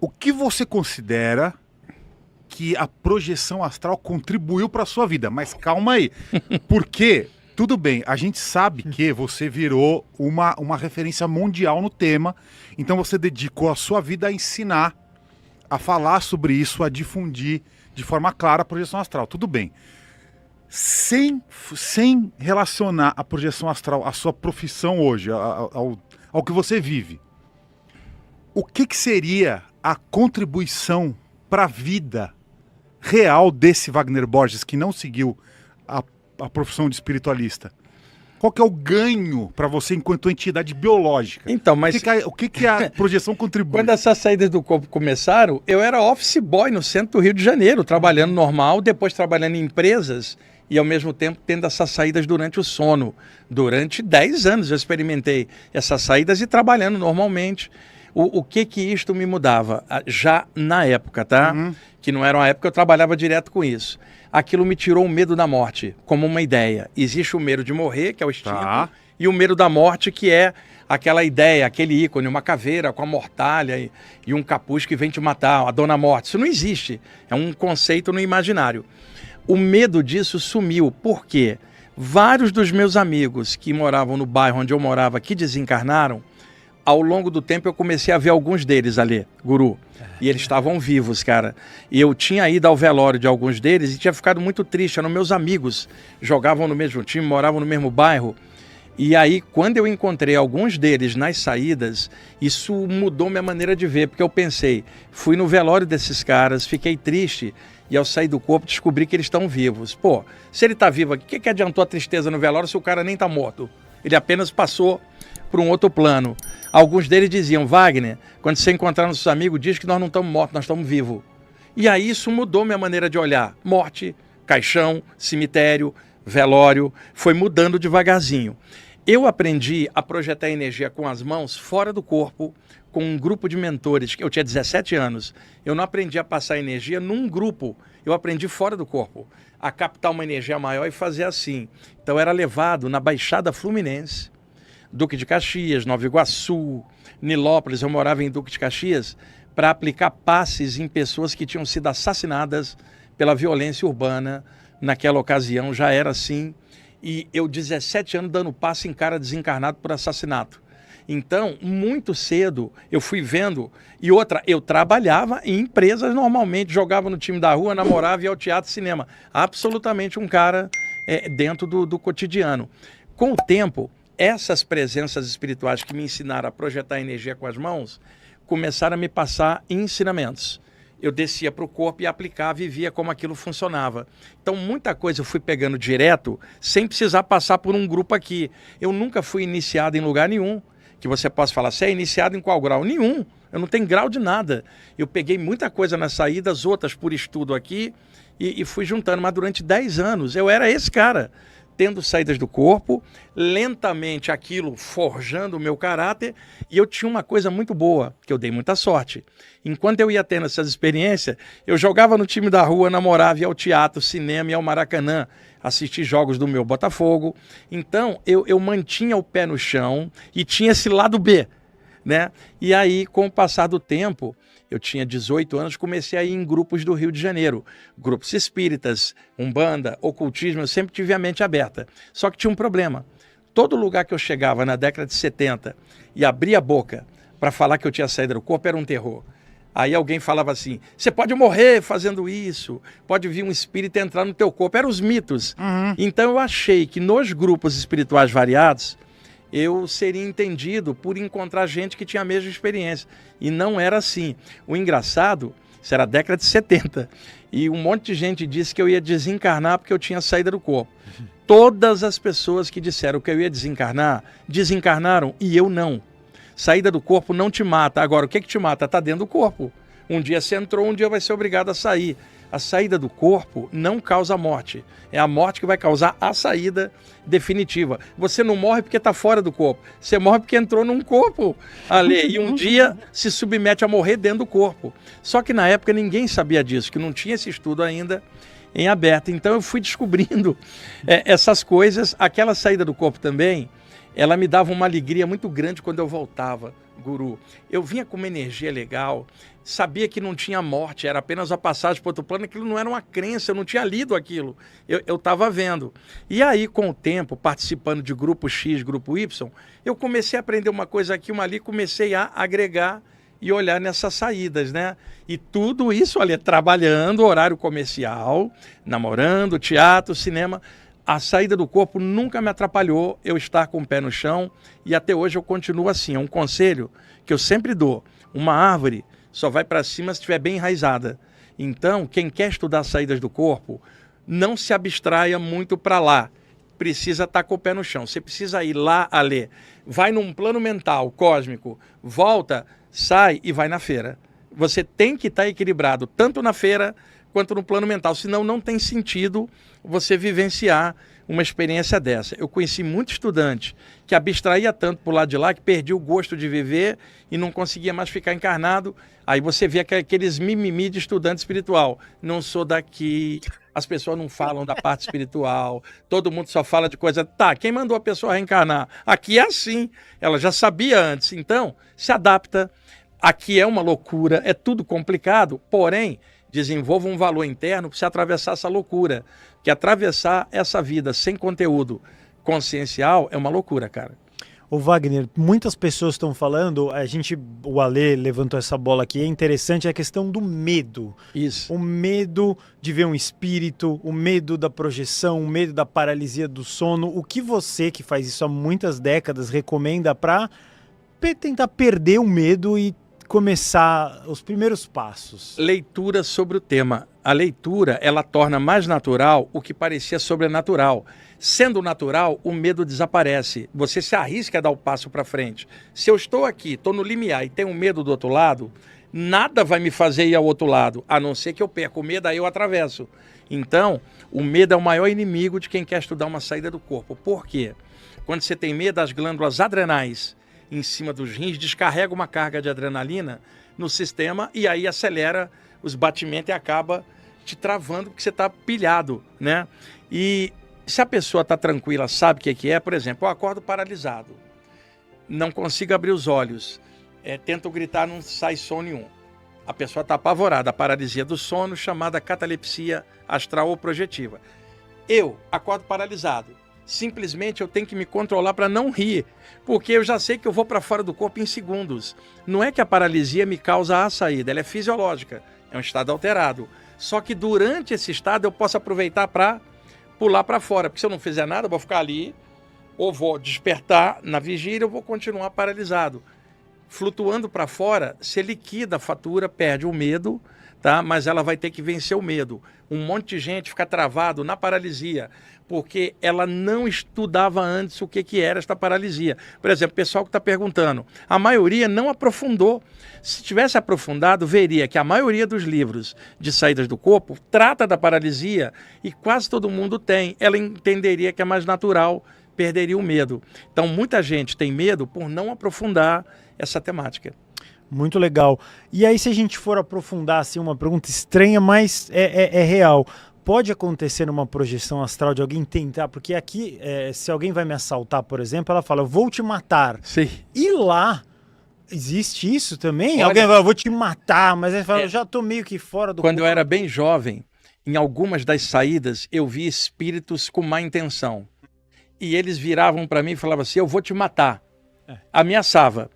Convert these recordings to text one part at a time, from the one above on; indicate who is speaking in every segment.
Speaker 1: O que você considera que a projeção astral contribuiu para a sua vida? Mas calma aí, porque, tudo bem, a gente sabe que você virou uma referência mundial no tema, então você dedicou a sua vida a ensinar, a falar sobre isso, a difundir de forma clara a projeção astral, tudo bem. Sem relacionar a projeção astral à sua profissão hoje, ao que você vive, o que seria a contribuição para a vida real desse Wagner Borges que não seguiu a profissão de espiritualista? Qual que é o ganho para você enquanto entidade biológica?
Speaker 2: Então, mas
Speaker 1: O que a projeção contribui?
Speaker 2: quando essas saídas do corpo começaram, eu era office boy no centro do Rio de Janeiro, trabalhando normal, depois trabalhando em empresas e ao mesmo tempo tendo essas saídas durante o sono. Durante 10 anos eu experimentei essas saídas e trabalhando normalmente. O que isto me mudava? Já na época, tá? Que não era uma época que eu trabalhava direto com isso. Aquilo me tirou o medo da morte, como uma ideia. Existe o medo de morrer, que é o instinto, e o medo da morte, que é aquela ideia, aquele ícone, uma caveira com a mortalha e um capuz que vem te matar, a Dona Morte. Isso não existe. É um conceito no imaginário. O medo disso sumiu. Por quê? Vários dos meus amigos que moravam no bairro onde eu morava, que desencarnaram, ao longo do tempo eu comecei a ver alguns deles ali, Guru. E eles estavam vivos, cara. E eu tinha ido ao velório de alguns deles e tinha ficado muito triste. Eram meus amigos, jogavam no mesmo time, moravam no mesmo bairro. E aí, quando eu encontrei alguns deles nas saídas, isso mudou minha maneira de ver. Porque eu pensei, fui no velório desses caras, fiquei triste. E ao sair do corpo, descobri que eles estão vivos. Pô, se ele está vivo aqui, o que adiantou a tristeza no velório se o cara nem está morto? Ele apenas passou para um outro plano. Alguns deles diziam, Wagner, quando você encontrar nossos amigos, diz que nós não estamos mortos, nós estamos vivos. E aí isso mudou minha maneira de olhar. Morte, caixão, cemitério, velório, foi mudando devagarzinho. Eu aprendi a projetar energia com as mãos fora do corpo, com um grupo de mentores. Eu tinha 17 anos. Eu não aprendi a passar energia num grupo. Eu aprendi fora do corpo, a captar uma energia maior e fazer assim. Então eu era levado na Baixada Fluminense, Duque de Caxias, Nova Iguaçu, Nilópolis, eu morava em Duque de Caxias, para aplicar passes em pessoas que tinham sido assassinadas pela violência urbana. Naquela ocasião já era assim. E eu, 17 anos, dando passe em cara desencarnado por assassinato. Então, muito cedo, eu fui vendo. E outra, eu trabalhava em empresas normalmente, jogava no time da rua, namorava e ia ao teatro e cinema. Absolutamente um cara dentro do cotidiano. Com o tempo, essas presenças espirituais que me ensinaram a projetar energia com as mãos, começaram a me passar ensinamentos. Eu descia para o corpo e aplicava e via como aquilo funcionava. Então, muita coisa eu fui pegando direto, sem precisar passar por um grupo aqui. Eu nunca fui iniciado em lugar nenhum, que você possa falar, você é iniciado em qual grau? Nenhum. Eu não tenho grau de nada. Eu peguei muita coisa nas saídas, outras por estudo aqui, e fui juntando. Mas durante 10 anos, eu era esse cara, tendo saídas do corpo, lentamente aquilo forjando o meu caráter, e eu tinha uma coisa muito boa, que eu dei muita sorte. Enquanto eu ia tendo essas experiências, eu jogava no time da rua, namorava, ia ao teatro, cinema, ia ao Maracanã, assistir jogos do meu Botafogo. Então, eu mantinha o pé no chão e tinha esse lado B, né? E aí, com o passar do tempo, eu tinha 18 anos, comecei a ir em grupos do Rio de Janeiro. Grupos espíritas, umbanda, ocultismo, eu sempre tive a mente aberta. Só que tinha um problema. Todo lugar que eu chegava na década de 70 e abria a boca para falar que eu tinha saído do corpo era um terror. Aí alguém falava assim, você pode morrer fazendo isso, pode vir um espírito entrar no teu corpo. Eram os mitos. Então eu achei que nos grupos espirituais variados, eu seria entendido por encontrar gente que tinha a mesma experiência. E não era assim. O engraçado, isso era a década de 70, e um monte de gente disse que eu ia desencarnar porque eu tinha saída do corpo. Todas as pessoas que disseram que eu ia desencarnar, desencarnaram e eu não. Saída do corpo não te mata. Agora, o que te mata? Está dentro do corpo. Um dia você entrou, um dia vai ser obrigado a sair. A saída do corpo não causa morte. É a morte que vai causar a saída definitiva. Você não morre porque está fora do corpo. Você morre porque entrou num corpo ali. E um dia se submete a morrer dentro do corpo. Só que na época ninguém sabia disso, que não tinha esse estudo ainda em aberto. Então eu fui descobrindo essas coisas. Aquela saída do corpo também, ela me dava uma alegria muito grande quando eu voltava Guru, eu vinha com uma energia legal, sabia que não tinha morte, era apenas a passagem para outro plano, aquilo não era uma crença, eu não tinha lido aquilo, eu estava vendo. E aí, com o tempo, participando de grupo X, grupo Y, eu comecei a aprender uma coisa aqui, uma ali, comecei a agregar e olhar nessas saídas, né? E tudo isso, olha, trabalhando, horário comercial, namorando, teatro, cinema. A saída do corpo nunca me atrapalhou eu estar com o pé no chão e até hoje eu continuo assim. É um conselho que eu sempre dou. Uma árvore só vai para cima se estiver bem enraizada. Então, quem quer estudar saídas do corpo, não se abstraia muito para lá. Precisa estar com o pé no chão. Você precisa ir lá a ler. Vai num plano mental, cósmico, volta, sai e vai na feira. Você tem que estar equilibrado, tanto na feira quanto no plano mental, senão não tem sentido você vivenciar uma experiência dessa. Eu conheci muito estudante que abstraía tanto por lado de lá que perdia o gosto de viver e não conseguia mais ficar encarnado. Aí você vê aqueles mimimi de estudante espiritual. Não sou daqui, as pessoas não falam da parte espiritual, todo mundo só fala de coisa... Tá, quem mandou a pessoa reencarnar? Aqui é assim, ela já sabia antes, então se adapta. Aqui é uma loucura, é tudo complicado, porém... desenvolva um valor interno para você atravessar essa loucura. Que atravessar essa vida sem conteúdo consciencial é uma loucura, cara.
Speaker 3: Ô Wagner, muitas pessoas estão falando, o Alê levantou essa bola aqui, é interessante a questão do medo.
Speaker 2: Isso.
Speaker 3: O medo de ver um espírito, o medo da projeção, o medo da paralisia do sono. O que você, que faz isso há muitas décadas, recomenda para tentar perder o medo e começar os primeiros passos?
Speaker 2: Leitura sobre o tema. A leitura, ela torna mais natural o que parecia sobrenatural. Sendo natural, o medo desaparece. Você se arrisca a dar o passo para frente. Se eu estou aqui, estou no limiar e tenho medo do outro lado, nada vai me fazer ir ao outro lado, a não ser que eu perca o medo, aí eu atravesso. Então, o medo é o maior inimigo de quem quer estudar uma saída do corpo. Por quê? Quando você tem medo, as glândulas adrenais em cima dos rins, descarrega uma carga de adrenalina no sistema e aí acelera os batimentos e acaba te travando porque você está pilhado, né? E se a pessoa está tranquila, sabe o que é, por exemplo, eu acordo paralisado, não consigo abrir os olhos, tento gritar, não sai som nenhum. A pessoa está apavorada, a paralisia do sono, chamada catalepsia astral ou projetiva. Eu acordo paralisado. Simplesmente eu tenho que me controlar para não rir, porque eu já sei que eu vou para fora do corpo em segundos. Não é que a paralisia me causa a saída, ela é fisiológica, é um estado alterado. Só que durante esse estado eu posso aproveitar para pular para fora, porque se eu não fizer nada eu vou ficar ali, ou vou despertar na vigília ou vou continuar paralisado. Flutuando para fora, você liquida a fatura, perde o medo, tá? Mas ela vai ter que vencer o medo. Um monte de gente fica travado na paralisia, porque ela não estudava antes o que era esta paralisia. Por exemplo, o pessoal que está perguntando, a maioria não aprofundou. Se tivesse aprofundado, veria que a maioria dos livros de saídas do corpo trata da paralisia e quase todo mundo tem. Ela entenderia que é mais natural, perderia o medo. Então, muita gente tem medo por não aprofundar essa temática.
Speaker 3: Muito legal. E aí, se a gente for aprofundar, assim, uma pergunta estranha, mas é real. Pode acontecer numa projeção astral de alguém tentar, porque aqui, se alguém vai me assaltar, por exemplo, ela fala, eu vou te matar.
Speaker 2: Sim.
Speaker 3: E lá, existe isso também?
Speaker 2: Olha,
Speaker 3: alguém fala, eu vou te matar, mas ele fala, eu já tô meio que fora do
Speaker 2: Quando
Speaker 3: corpo.
Speaker 2: eu era bem jovem, em algumas das saídas, eu vi espíritos com má intenção. E eles viravam para mim e falavam assim, eu vou te matar. Ameaçava.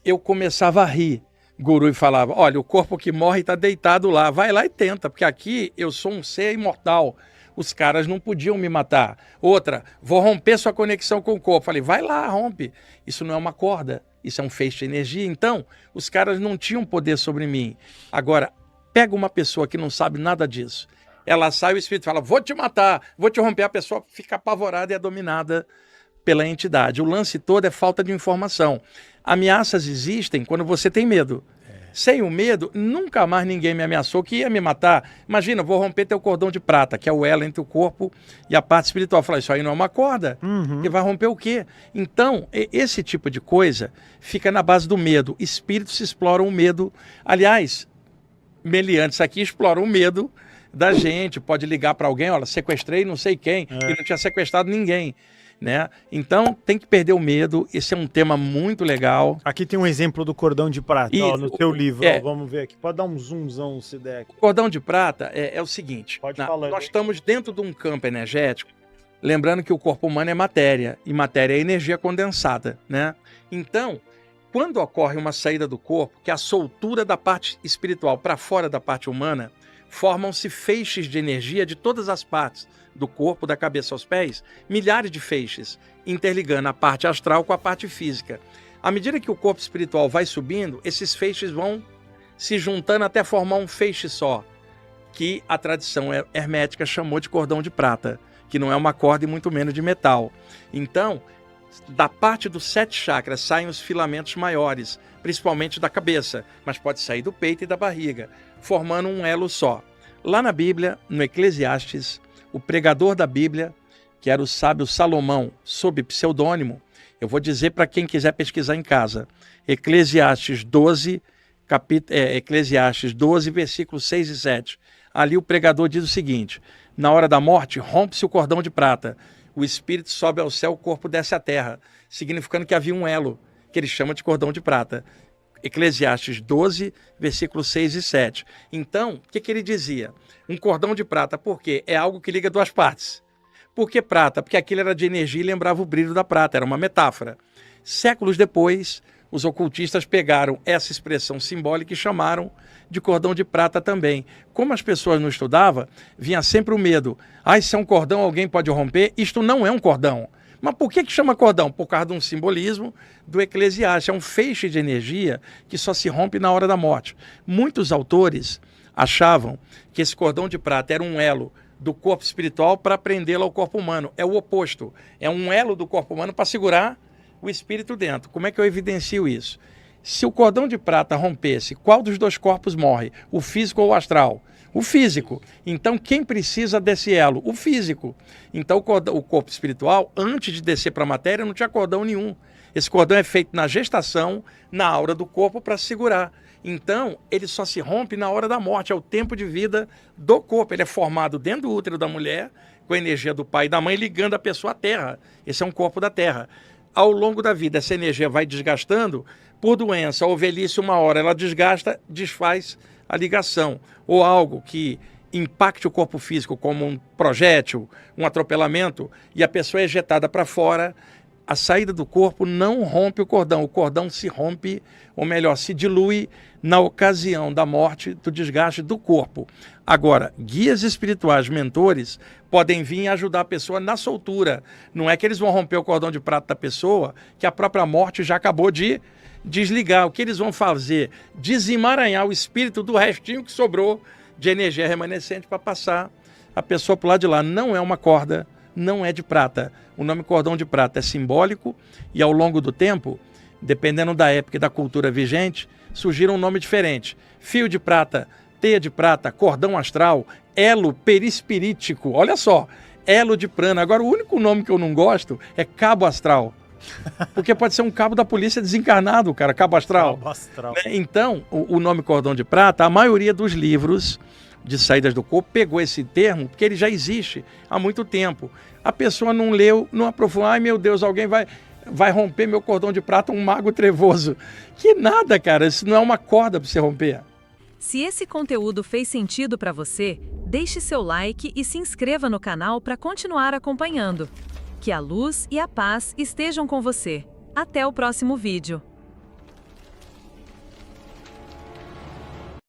Speaker 2: Eu começava a rir. Guru falava, olha, o corpo que morre está deitado lá, vai lá e tenta, porque aqui eu sou um ser imortal, os caras não podiam me matar. Outra, vou romper sua conexão com o corpo. Falei, vai lá, rompe. Isso não é uma corda, isso é um feixe de energia. Então, os caras não tinham poder sobre mim. Agora, pega uma pessoa que não sabe nada disso, ela sai, o espírito fala, vou te matar, vou te romper, a pessoa fica apavorada e é dominada pela entidade. O lance todo é falta de informação. Ameaças existem quando você tem medo. Sem o medo, nunca mais ninguém me ameaçou que ia me matar. Imagina, vou romper teu cordão de prata, que é o elo entre o corpo e a parte espiritual. Falar, isso aí não é uma corda. E vai romper o quê? Então, esse tipo de coisa fica na base do medo. Espíritos exploram o medo. Aliás, meliantes aqui exploram o medo da gente. Pode ligar para alguém, olha, sequestrei não sei quem, e não tinha sequestrado ninguém. né? Então tem que perder o medo. Esse é um tema muito legal.
Speaker 3: Aqui tem um exemplo do cordão de prata, ó, no teu livro. Ó, vamos ver aqui. Pode dar um zoomzão se der aqui.
Speaker 2: O cordão de prata é o seguinte.
Speaker 3: Pode falar,
Speaker 2: nós estamos dentro de um campo energético, lembrando que o corpo humano é matéria, e matéria é energia condensada, né? Então, quando ocorre uma saída do corpo, que é a soltura da parte espiritual para fora da parte humana, formam-se feixes de energia de todas as partes do corpo, da cabeça aos pés, milhares de feixes, interligando a parte astral com a parte física. À medida que o corpo espiritual vai subindo, esses feixes vão se juntando até formar um feixe só, que a tradição hermética chamou de cordão de prata, que não é uma corda e muito menos de metal. Então, da parte dos 7 chakras saem os filamentos maiores, principalmente da cabeça, mas pode sair do peito e da barriga, formando um elo só. Lá na Bíblia, no Eclesiastes, o pregador da Bíblia, que era o sábio Salomão, sob pseudônimo, eu vou dizer para quem quiser pesquisar em casa, Eclesiastes 12, versículos 6 e 7. Ali o pregador diz o seguinte: na hora da morte, rompe-se o cordão de prata, o espírito sobe ao céu, o corpo desce à terra, significando que havia um elo, que ele chama de cordão de prata. Eclesiastes 12, versículos 6 e 7. Então, o que ele dizia? Um cordão de prata, por quê? É algo que liga duas partes. Por que prata? Porque aquilo era de energia e lembrava o brilho da prata, era uma metáfora. Séculos depois, os ocultistas pegaram essa expressão simbólica e chamaram de cordão de prata também. Como as pessoas não estudavam, vinha sempre o medo. Se é um cordão, alguém pode romper. Isto não é um cordão. Mas por que chama cordão? Por causa de um simbolismo do Eclesiastes. É um feixe de energia que só se rompe na hora da morte. Muitos autores achavam que esse cordão de prata era um elo do corpo espiritual para prendê-lo ao corpo humano. É o oposto. É um elo do corpo humano para segurar o espírito dentro. Como é que eu evidencio isso? Se o cordão de prata rompesse, qual dos dois corpos morre? O físico ou o astral? O físico. Então, quem precisa desse elo? O físico. Então, o corpo espiritual, antes de descer para a matéria, não tinha cordão nenhum. Esse cordão é feito na gestação, na aura do corpo, para segurar. Então, ele só se rompe na hora da morte, é o tempo de vida do corpo. Ele é formado dentro do útero da mulher, com a energia do pai e da mãe, ligando a pessoa à terra. Esse é um corpo da terra. Ao longo da vida, essa energia vai desgastando, por doença ou velhice, uma hora ela desgasta, desfaz a ligação. Ou algo que impacte o corpo físico, como um projétil, um atropelamento, e a pessoa é ejetada para fora, a saída do corpo não rompe o cordão se rompe, ou melhor, se dilui na ocasião da morte, do desgaste do corpo. Agora, guias espirituais, mentores, podem vir e ajudar a pessoa na soltura. Não é que eles vão romper o cordão de prata da pessoa, que a própria morte já acabou de desligar. O que eles vão fazer? Desemaranhar o espírito do restinho que sobrou de energia remanescente para passar a pessoa para o lado de lá. Não é uma corda, não é de prata. O nome cordão de prata é simbólico e ao longo do tempo, dependendo da época e da cultura vigente, surgiram um nome diferente. Fio de prata, teia de prata, cordão astral, elo perispirítico. Olha só, elo de prana. Agora, o único nome que eu não gosto é cabo astral. Porque pode ser um cabo da polícia desencarnado, cara, cabo astral.
Speaker 3: Cabo astral.
Speaker 2: Então, o nome cordão de prata, a maioria dos livros de saídas do corpo pegou esse termo, porque ele já existe há muito tempo. A pessoa não leu, não aprofundou. Ai, meu Deus, alguém vai romper meu cordão de prata, um mago trevoso. Que nada, cara, isso não é uma corda para você romper.
Speaker 4: Se esse conteúdo fez sentido para você, deixe seu like e se inscreva no canal para continuar acompanhando. Que a luz e a paz estejam com você. Até o próximo vídeo.